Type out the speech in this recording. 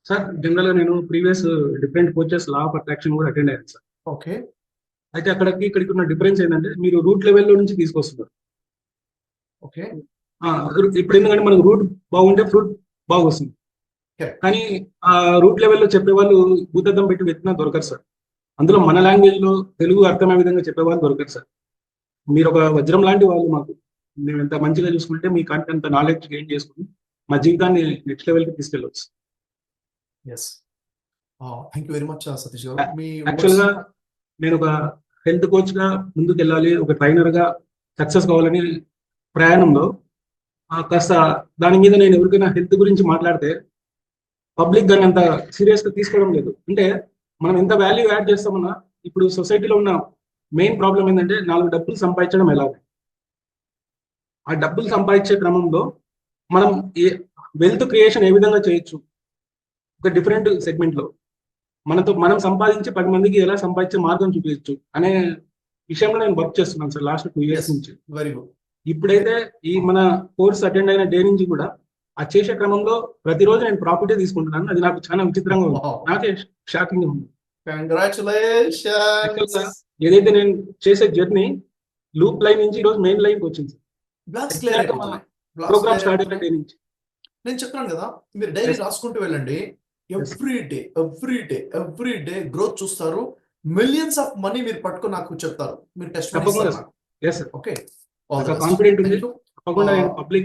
Sir general గా నేను previous different coaches law of attraction కూడా అటెండ్ అయ్యాను సార్. ఓకే. అయితే ఇక్కడికి ఉన్న డిఫరెన్స్ ఏంటంటే మీరు రూట్ లెవెల్లో నుంచి తీసుకొస్తున్నారు. ఓకే. ఇప్పుడు ఎందుకంటే మనకు రూట్ బాగుంటే ఫ్రూట్ బాగా వస్తుంది. Correct. కానీ ఆ రూట్ లెవెల్లో చెప్పే వాళ్ళు భూతద్దం పెట్టి వెతికినా దొరకరు సార్. అందులో మన లాంగ్వేజ్ లో తెలుగు అర్థమయ్యే విధంగా చెప్పే వాళ్ళు దొరకరు సార్. మీరు ఒక వజ్రం లాంటి వాళ్ళు మాకు. మేము ఎంత మంచిగా చూసుకుంటే మీ కంటే అంత నాలెడ్జ్ గెయిన్ చేసుకుని మా జీవితాన్ని నెక్స్ట్ లెవెల్కి తీసుకెళ్ళవచ్చు. Yes. Thank you very much Satish గారు. మీ యాక్చువల్ గా నేను ఒక హెల్త్ కోచ్ గా ముందుకు వెళ్ళాలి, ఒక ట్రైనర్ గా సక్సెస్ కావాలని ప్రయాణంలో కాస్త దాని మీద నేను ఎవరికైనా హెల్త్ గురించి మాట్లాడితే పబ్లిక్ దాన్ని అంత సీరియస్ గా తీసుకోవడం లేదు. అంటే మనం ఎంత వాల్యూ యాడ్ చేస్తామన్నా ఇప్పుడు సొసైటీలో ఉన్న మెయిన్ ప్రాబ్లం ఏంటంటే 4 డబ్బులు సంపాదించడం ఎలా. ఆ డబ్బులు సంపాదించే క్రమంలో మనం వెల్త్ క్రియేషన్ ఏ విధంగా చేయొచ్చు, ఒక డిఫరెంట్ సెగ్మెంట్ లో మనం సంపాదించి 10 మందికి ఎలా సంపాదించే మార్గం చూపించచ్చు అనే విషయంలో నేను వర్క్ చేస్తున్నాను సార్ లాస్ట్ 2 years నుంచి. Very good. ఇప్పుడైతే ఈ మన కోర్స్ అటెండ్ అయిన డే నుంచి కూడా ఆ చేసే క్రమంలో ప్రతిరోజు నేను ప్రాఫిటే తీసుకుంటున్నాను. అది నాకు చాలా విచిత్రంగా ఉంది, నాకే షాకింగ్ ఉంది. కంగ్రాచులేషన్స్. ఏదైతే నేను చేసే జర్నీ లూప్ లైన్ నుంచి ఈరోజు మెయిన్ లైన్ వచ్చింది. ప్రోగ్రామ్ స్టార్ట్ అయిన డే నుంచి నేను చెప్తున్నాను కదా, మీరు డైలీ రాసుకుంటూ వెళ్ళండి. ఎవ్రీ డే గ్రోత్ చూస్తారు. మిలియన్స్ ఆఫ్ మనీ మీరు పట్టుకొని నాకు చెప్తారు. మీరు టెస్ట్ తప్పకుండా. ఓకే. కాన్ఫిడెంట్ ఉంది. తప్పకుండా నేను పబ్లిక్